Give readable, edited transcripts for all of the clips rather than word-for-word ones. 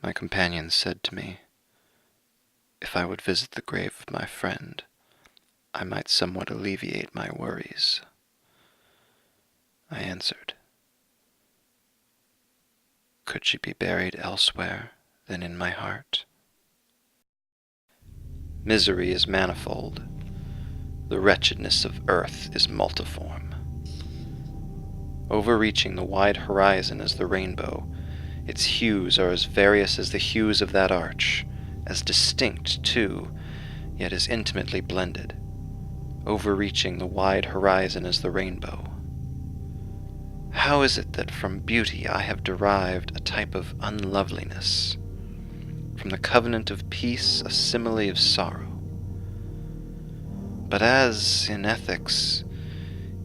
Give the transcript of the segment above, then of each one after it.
My companion said to me, if I would visit the grave of my friend, I might somewhat alleviate my worries. I answered, could she be buried elsewhere than in my heart? Misery is manifold. The wretchedness of earth is multiform. Overreaching the wide horizon as the rainbow, its hues are as various as the hues of that arch, as distinct, too, yet as intimately blended. Overreaching the wide horizon as the rainbow. How is it that from beauty I have derived a type of unloveliness, from the covenant of peace a simile of sorrow? But as, in ethics,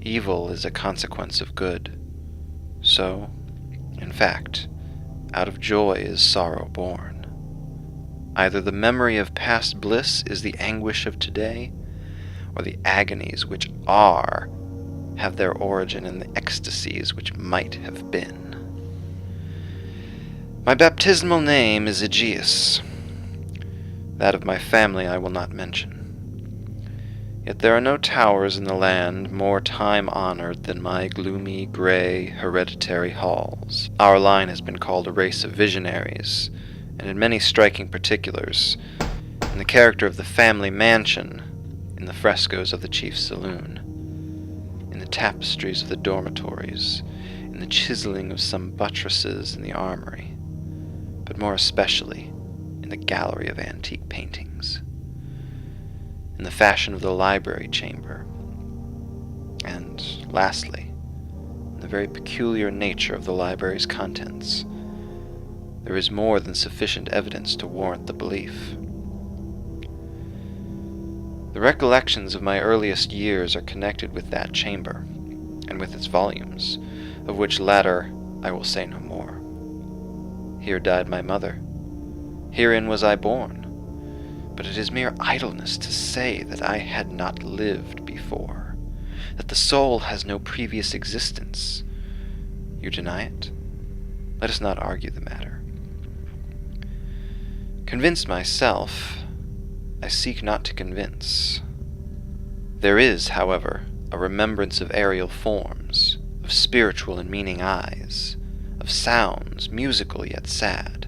evil is a consequence of good, so, in fact, out of joy is sorrow born. Either the memory of past bliss is the anguish of today, or the agonies which are have their origin in the ecstasies which might have been. My baptismal name is Aegeus. That of my family I will not mention. Yet there are no towers in the land more time-honored than my gloomy, gray, hereditary halls. Our line has been called a race of visionaries, and in many striking particulars, in the character of the family mansion, in the frescoes of the chief saloon, in the tapestries of the dormitories, in the chiseling of some buttresses in the armory, but more especially in the gallery of antique paintings, in the fashion of the library chamber, and, lastly, in the very peculiar nature of the library's contents. There is more than sufficient evidence to warrant the belief. The recollections of my earliest years are connected with that chamber, and with its volumes, of which latter I will say no more. Here died my mother. Herein was I born. But it is mere idleness to say that I had not lived before, that the soul has no previous existence. You deny it? Let us not argue the matter. Convinced myself, I seek not to convince. There is, however, a remembrance of aerial forms, of spiritual and meaning eyes, of sounds, musical yet sad,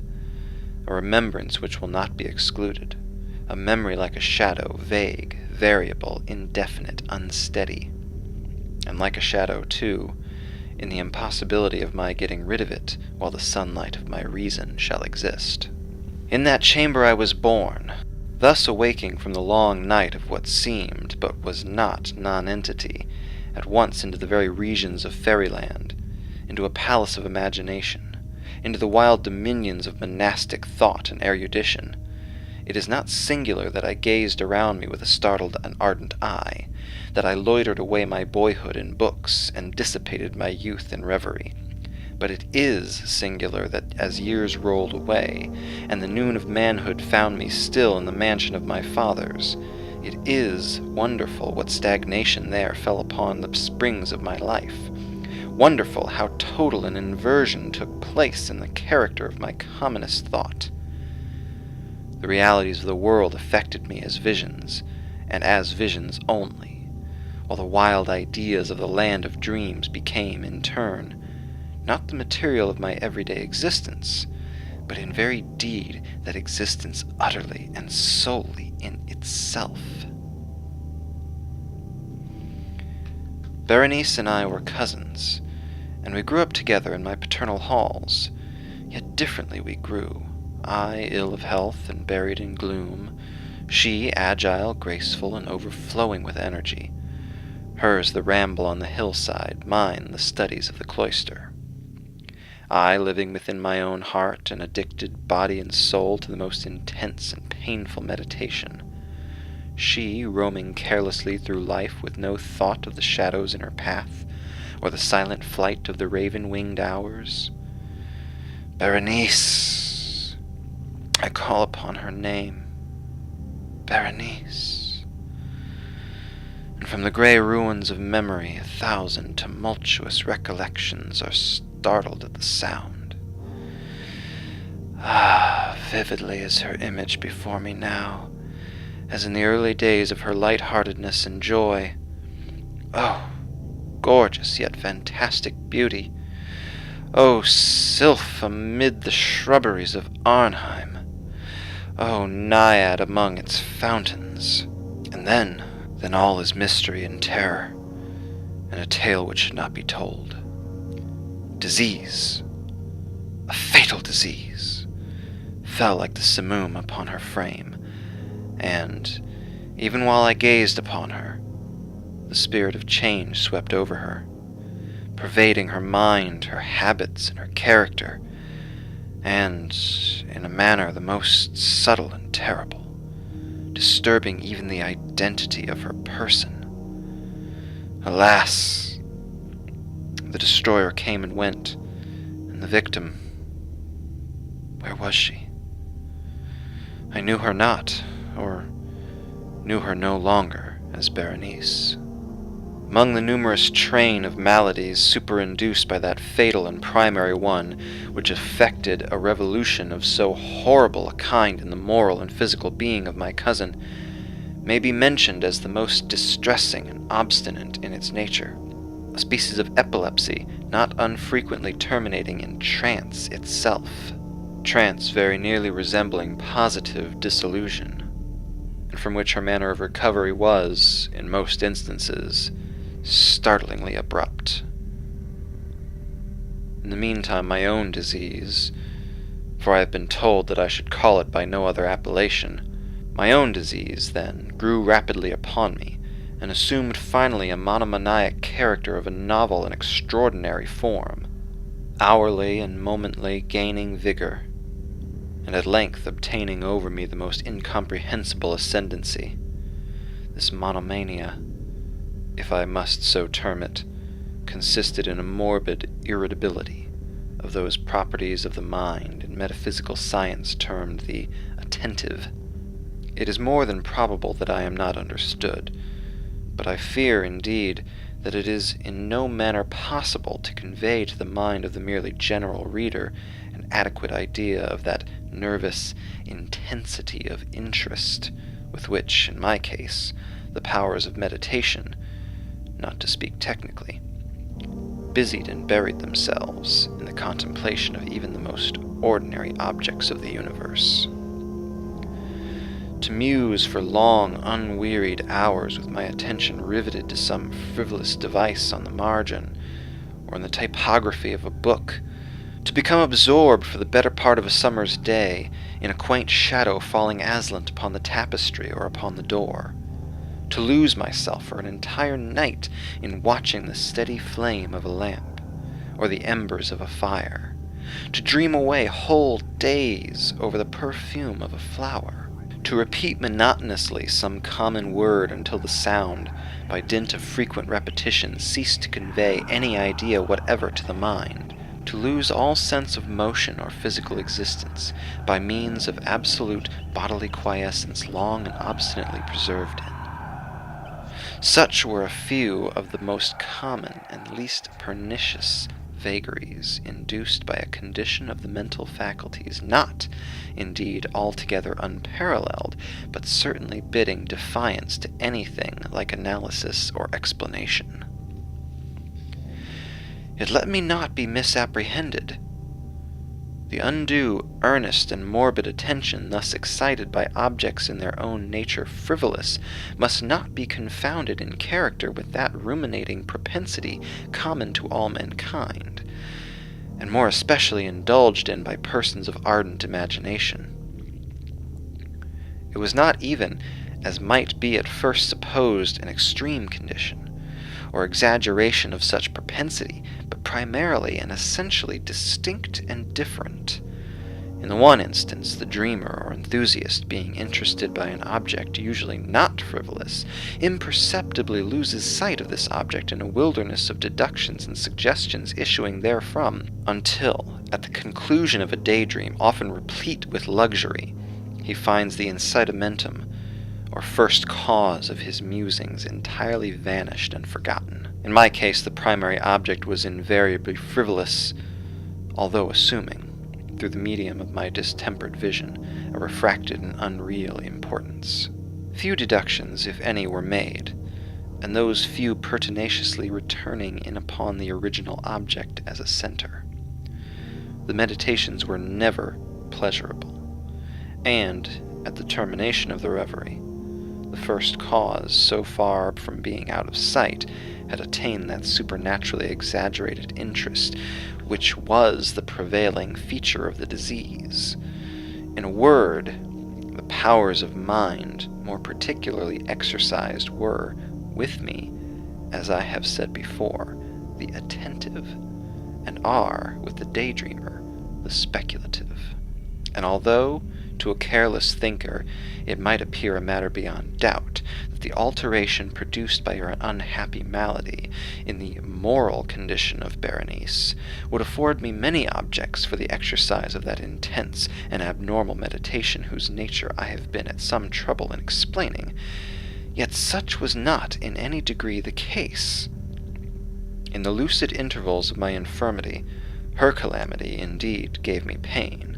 a remembrance which will not be excluded, a memory like a shadow, vague, variable, indefinite, unsteady, and like a shadow, too, in the impossibility of my getting rid of it while the sunlight of my reason shall exist. In that chamber I was born, thus awaking from the long night of what seemed, but was not, nonentity, at once into the very regions of fairyland, into a palace of imagination, into the wild dominions of monastic thought and erudition. It is not singular that I gazed around me with a startled and ardent eye, that I loitered away my boyhood in books, and dissipated my youth in reverie. But it is singular that as years rolled away, and the noon of manhood found me still in the mansion of my fathers, it is wonderful what stagnation there fell upon the springs of my life. Wonderful how total an inversion took place in the character of my commonest thought. The realities of the world affected me as visions, and as visions only, while the wild ideas of the land of dreams became, in turn, not the material of my everyday existence, but in very deed that existence utterly and solely in itself. Berenice and I were cousins, and we grew up together in my paternal halls, yet differently we grew. I ill of health and buried in gloom, she agile, graceful, and overflowing with energy, hers the ramble on the hillside, mine the studies of the cloister. I living within my own heart and addicted body and soul to the most intense and painful meditation, she roaming carelessly through life with no thought of the shadows in her path, or the silent flight of the raven-winged hours. Berenice! I call upon her name. Berenice! And from the gray ruins of memory 1,000 tumultuous recollections are startled at the sound. Ah! vividly as her image before me now, as in the early days of her light-heartedness and joy. Oh, gorgeous yet fantastic beauty! Oh, sylph amid the shrubberies of Arnheim! Oh, naiad among its fountains! And then all is mystery and terror, and a tale which should not be told. Disease, a fatal disease, fell like the simoom upon her frame, and, even while I gazed upon her, the spirit of change swept over her, pervading her mind, her habits, and her character, and, in a manner the most subtle and terrible, disturbing even the identity of her person. Alas! The destroyer came and went, and the victim, where was she? I knew her not, or knew her no longer as Berenice. Among the numerous train of maladies superinduced by that fatal and primary one, which effected a revolution of so horrible a kind in the moral and physical being of my cousin, may be mentioned as the most distressing and obstinate in its nature, a species of epilepsy not unfrequently terminating in trance itself, trance very nearly resembling positive disillusion, and from which her manner of recovery was, in most instances, startlingly abrupt. In the meantime, my own disease, for I have been told that I should call it by no other appellation, my own disease, then, grew rapidly upon me, and assumed finally a monomaniac character of a novel and extraordinary form, hourly and momently gaining vigor, and at length obtaining over me the most incomprehensible ascendancy. This monomania, if I must so term it, consisted in a morbid irritability of those properties of the mind in metaphysical science termed the attentive. It is more than probable that I am not understood, but I fear, indeed, that it is in no manner possible to convey to the mind of the merely general reader an adequate idea of that nervous intensity of interest with which, in my case, the powers of meditation, not to speak technically, busied and buried themselves in the contemplation of even the most ordinary objects of the universe. To muse for long, unwearied hours with my attention riveted to some frivolous device on the margin, or in the typography of a book, to become absorbed for the better part of a summer's day in a quaint shadow falling aslant upon the tapestry or upon the door, to lose myself for an entire night in watching the steady flame of a lamp, or the embers of a fire, to dream away whole days over the perfume of a flower, to repeat monotonously some common word until the sound, by dint of frequent repetition, ceased to convey any idea whatever to the mind, to lose all sense of motion or physical existence by means of absolute bodily quiescence long and obstinately preserved in. Such were a few of the most common and least pernicious vagaries induced by a condition of the mental faculties not, indeed, altogether unparalleled, but certainly bidding defiance to anything like analysis or explanation. Yet let me not be misapprehended. The undue, earnest, and morbid attention thus excited by objects in their own nature frivolous must not be confounded in character with that ruminating propensity common to all mankind, and more especially indulged in by persons of ardent imagination. It was not even, as might be at first supposed, an extreme condition, or exaggeration of such propensity, but primarily and essentially distinct and different. In the one instance, the dreamer or enthusiast, being interested by an object usually not frivolous, imperceptibly loses sight of this object in a wilderness of deductions and suggestions issuing therefrom, until, at the conclusion of a daydream often replete with luxury, he finds the incitamentum, or first cause of his musings, entirely vanished and forgotten. In my case, the primary object was invariably frivolous, although assuming. through the medium of my distempered vision, a refracted and unreal importance. Few deductions, if any, were made, and those few pertinaciously returning in upon the original object as a center. The meditations were never pleasurable, and, at the termination of the reverie, the first cause, so far from being out of sight, had attained that supernaturally exaggerated interest which was the prevailing feature of the disease. In a word, the powers of mind more particularly exercised were, with me, as I have said before, the attentive, and are, with the daydreamer, the speculative. And although, to a careless thinker, it might appear a matter beyond doubt that the alteration produced by your unhappy malady in the moral condition of Berenice would afford me many objects for the exercise of that intense and abnormal meditation whose nature I have been at some trouble in explaining, yet such was not in any degree the case. In the lucid intervals of my infirmity, her calamity indeed gave me pain,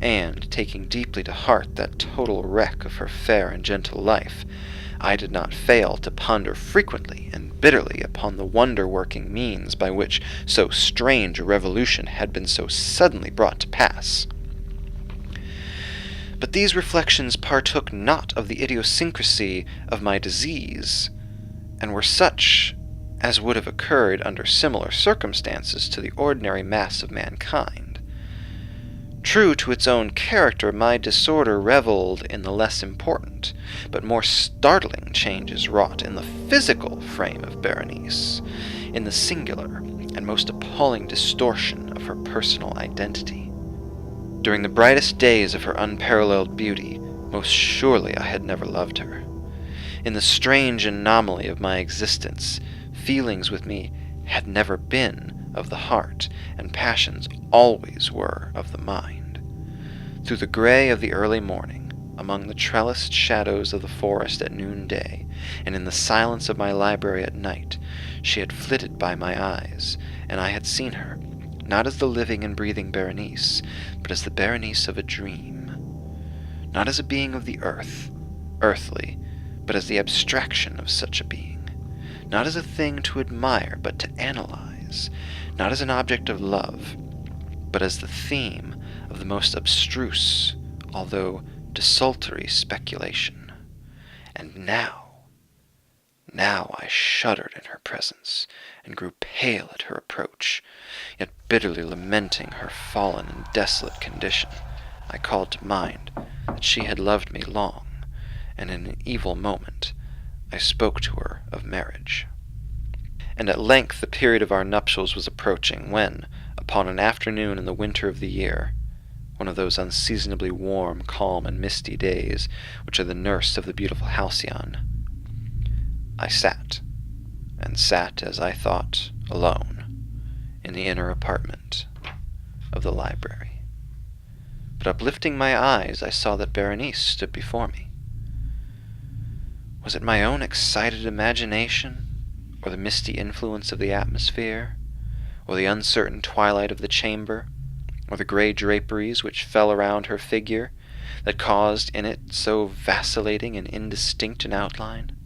and, taking deeply to heart that total wreck of her fair and gentle life, I did not fail to ponder frequently and bitterly upon the wonder-working means by which so strange a revolution had been so suddenly brought to pass. But these reflections partook not of the idiosyncrasy of my disease, and were such as would have occurred under similar circumstances to the ordinary mass of mankind. True to its own character, my disorder revelled in the less important, but more startling changes wrought in the physical frame of Berenice, in the singular and most appalling distortion of her personal identity. During the brightest days of her unparalleled beauty, most surely I had never loved her. In the strange anomaly of my existence, feelings with me had never been of the heart, and passions always were of the mind. Through the gray of the early morning, among the trellised shadows of the forest at noonday, and in the silence of my library at night, she had flitted by my eyes, and I had seen her, not as the living and breathing Berenice, but as the Berenice of a dream. Not as a being of the earth, earthly, but as the abstraction of such a being. Not as a thing to admire, but to analyze. Not as an object of love, but as the theme of the most abstruse, although desultory speculation. And now I shuddered in her presence, and grew pale at her approach, yet bitterly lamenting her fallen and desolate condition, I called to mind that she had loved me long, and in an evil moment I spoke to her of marriage. And at length the period of our nuptials was approaching, when, upon an afternoon in the winter of the year, one of those unseasonably warm, calm, and misty days which are the nurse of the beautiful halcyon, I sat, as I thought, alone, in the inner apartment of the library. But uplifting my eyes, I saw that Berenice stood before me. Was it my own excited imagination, or the misty influence of the atmosphere, or the uncertain twilight of the chamber, or the gray draperies which fell around her figure, that caused in it so vacillating and indistinct an outline?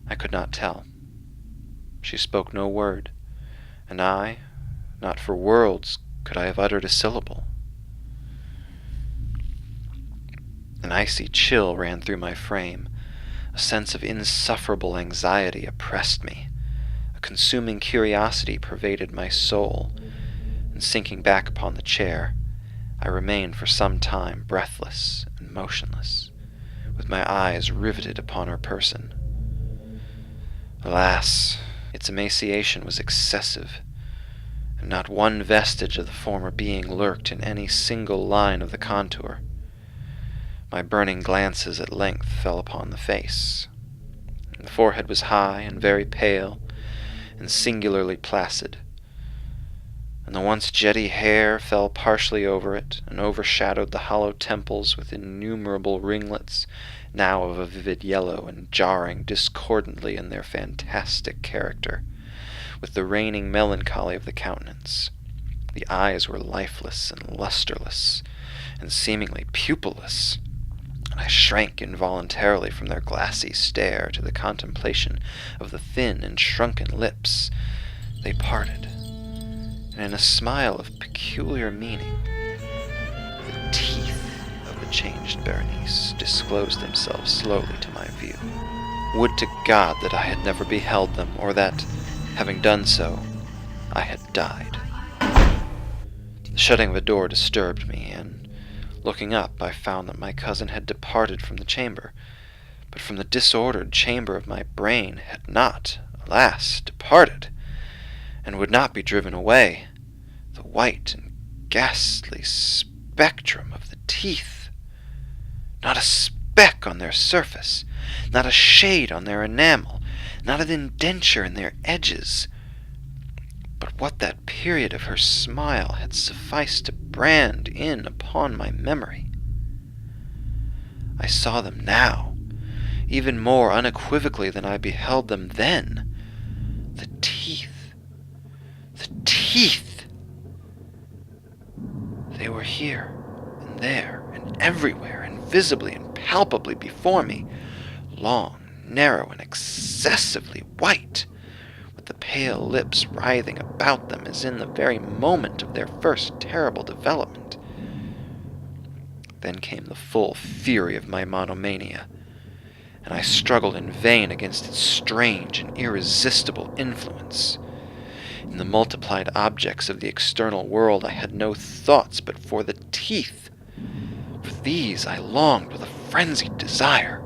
I could not tell. She spoke no word, and I, not for worlds, could I have uttered a syllable. An icy chill ran through my frame. A sense of insufferable anxiety oppressed me. A consuming curiosity pervaded my soul, and sinking back upon the chair, I remained for some time breathless and motionless, with my eyes riveted upon her person. Alas, its emaciation was excessive, and not one vestige of the former being lurked in any single line of the contour. My burning glances at length fell upon the face. The forehead was high and very pale, and singularly placid, and the once jetty hair fell partially over it, and overshadowed the hollow temples with innumerable ringlets, now of a vivid yellow, and jarring discordantly in their fantastic character, with the reigning melancholy of the countenance. The eyes were lifeless and lusterless, and seemingly pupilless, and I shrank involuntarily from their glassy stare to the contemplation of the thin and shrunken lips. They parted, and in a smile of peculiar meaning, the teeth of the changed Berenice disclosed themselves slowly to my view. Would to God that I had never beheld them, or that, having done so, I had died. The shutting of a door disturbed me, and looking up, I found that my cousin had departed from the chamber, but from the disordered chamber of my brain had not, alas, departed, and would not be driven away, the white and ghastly spectrum of the teeth. Not a speck on their surface, not a shade on their enamel, not an indenture in their edges. But what that period of her smile had sufficed to brand in upon my memory. I saw them now, even more unequivocally than I beheld them then. The teeth! The teeth! They were here, and there, and everywhere, and visibly and palpably before me, long, narrow, and excessively white, with the pale lips writhing about them as in the very moment of their first terrible development. Then came the full fury of my monomania, and I struggled in vain against its strange and irresistible influence. In the multiplied objects of the external world I had no thoughts but for the teeth. For these I longed with a frenzied desire.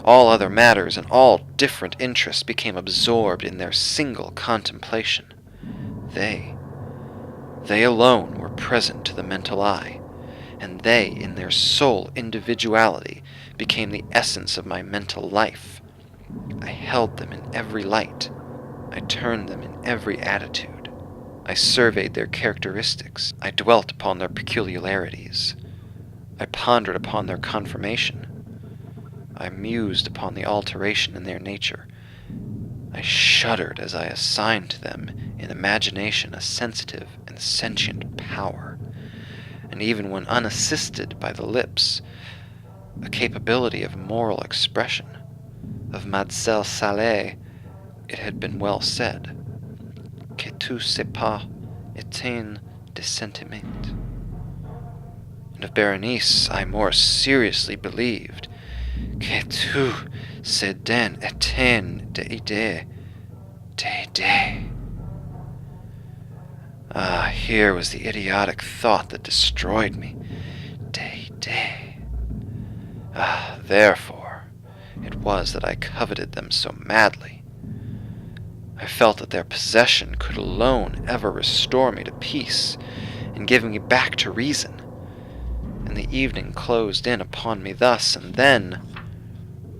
All other matters and all different interests became absorbed in their single contemplation. They alone were present to the mental eye, and they, in their sole individuality, became the essence of my mental life. I held them in every light. I turned them in every attitude. I surveyed their characteristics. I dwelt upon their peculiarities. I pondered upon their conformation. I mused upon the alteration in their nature. I shuddered as I assigned to them in imagination a sensitive and sentient power, and even when unassisted by the lips, a capability of moral expression. Of Mademoiselle Salé, it had been well said, que tout c'est pas éteint de sentiment. And of Berenice I more seriously believed, que tout c'est d'un éteint d'idées. Ah, here was the idiotic thought that destroyed me. Day. Ah, therefore it was that I coveted them so madly. I felt that their possession could alone ever restore me to peace and give me back to reason. And the evening closed in upon me thus, and then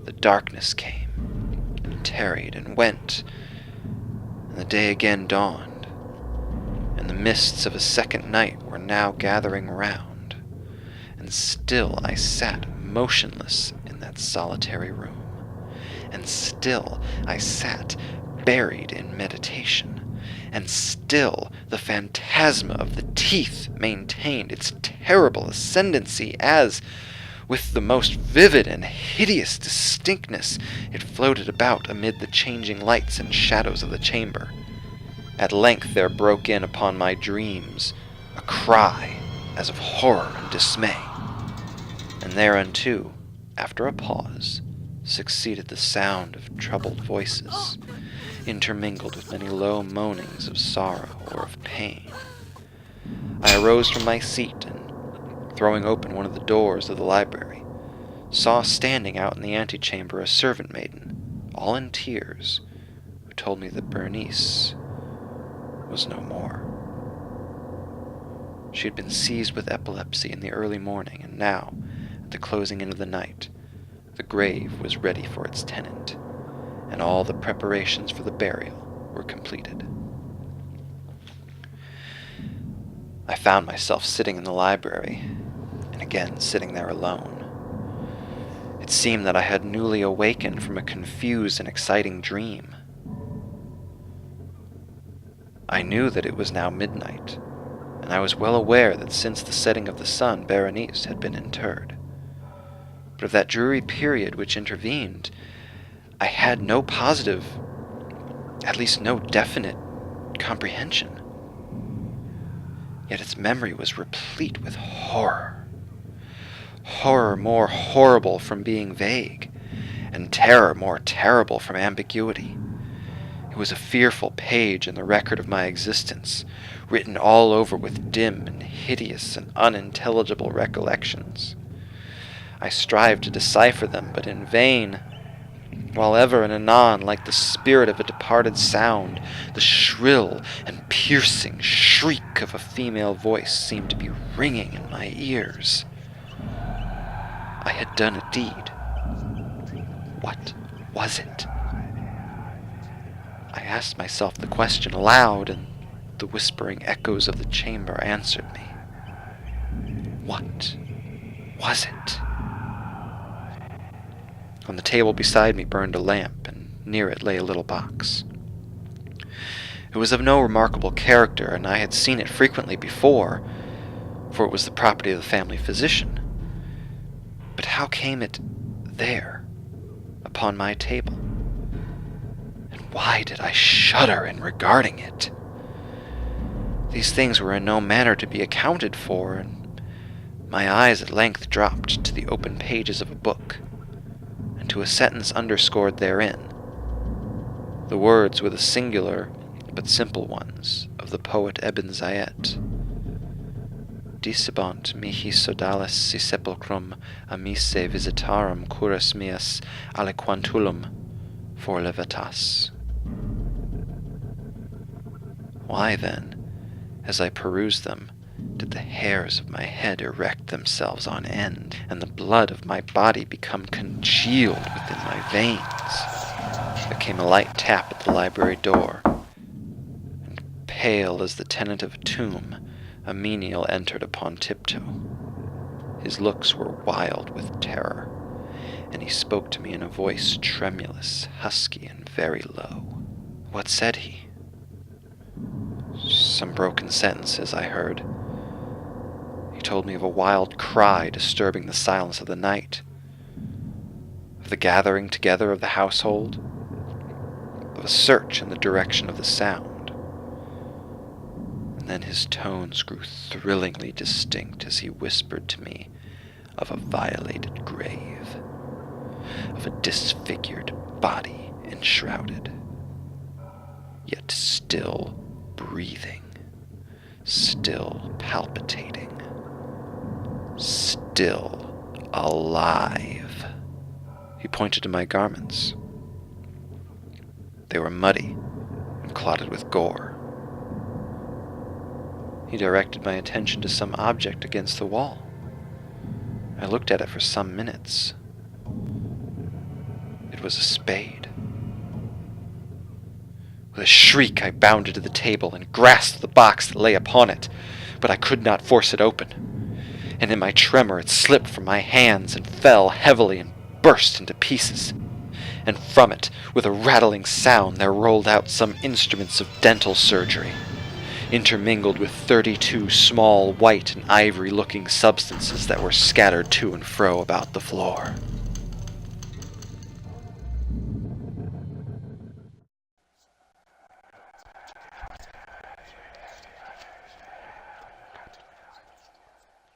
the darkness came, and tarried, and went, and the day again dawned, and the mists of a second night were now gathering round, and still I sat motionless in that solitary room, and still I sat buried in meditation, and still the phantasma of the teeth maintained its terrible ascendancy as, with the most vivid and hideous distinctness, it floated about amid the changing lights and shadows of the chamber. At length there broke in upon my dreams a cry as of horror and dismay, and thereunto, after a pause, succeeded the sound of troubled voices, intermingled with many low moanings of sorrow or of pain. I arose from my seat and, throwing open one of the doors of the library, saw standing out in the antechamber a servant maiden, all in tears, who told me that Berenice was no more. She had been seized with epilepsy in the early morning, and now, at the closing in of the night, the grave was ready for its tenant, and all the preparations for the burial were completed. I found myself sitting in the library, and again sitting there alone. It seemed that I had newly awakened from a confused and exciting dream. I knew that it was now midnight, and I was well aware that since the setting of the sun Berenice had been interred. But of that dreary period which intervened, I had no positive, at least no definite, comprehension. Yet its memory was replete with horror. Horror more horrible from being vague, and terror more terrible from ambiguity. It was a fearful page in the record of my existence, written all over with dim and hideous and unintelligible recollections. I strived to decipher them, but in vain, while ever and anon, like the spirit of a departed sound, the shrill and piercing shriek of a female voice seemed to be ringing in my ears. I had done a deed. What was it? I asked myself the question aloud, and the whispering echoes of the chamber answered me. What was it? On the table beside me burned a lamp, and near it lay a little box. It was of no remarkable character, and I had seen it frequently before, for it was the property of the family physician. But how came it there, upon my table? And why did I shudder in regarding it? These things were in no manner to be accounted for, and my eyes at length dropped to the open pages of a book, and to a sentence underscored therein. The words were the singular but simple ones of the poet Ibn Zayat. Dicebant mihi sodalis si sepulchrum amise visitarum curas meas aliquantulum forlevatas. Why, then, as I perused them, did the hairs of my head erect themselves on end, and the blood of my body become congealed within my veins? There came a light tap at the library door, and pale as the tenant of a tomb, a menial entered upon tiptoe. His looks were wild with terror, and he spoke to me in a voice tremulous, husky, and very low. What said he? Some broken sentences I heard. He told me of a wild cry disturbing the silence of the night, of the gathering together of the household, of a search in the direction of the sound. And then his tones grew thrillingly distinct as he whispered to me of a violated grave, of a disfigured body enshrouded, yet still breathing, still palpitating, still alive. He pointed to my garments. They were muddy and clotted with gore. He directed my attention to some object against the wall. I looked at it for some minutes. It was a spade. With a shriek, I bounded to the table and grasped the box that lay upon it, but I could not force it open, and in my tremor it slipped from my hands and fell heavily and burst into pieces. And from it, with a rattling sound, there rolled out some instruments of dental surgery, intermingled with 32 small white and ivory-looking substances that were scattered to and fro about the floor.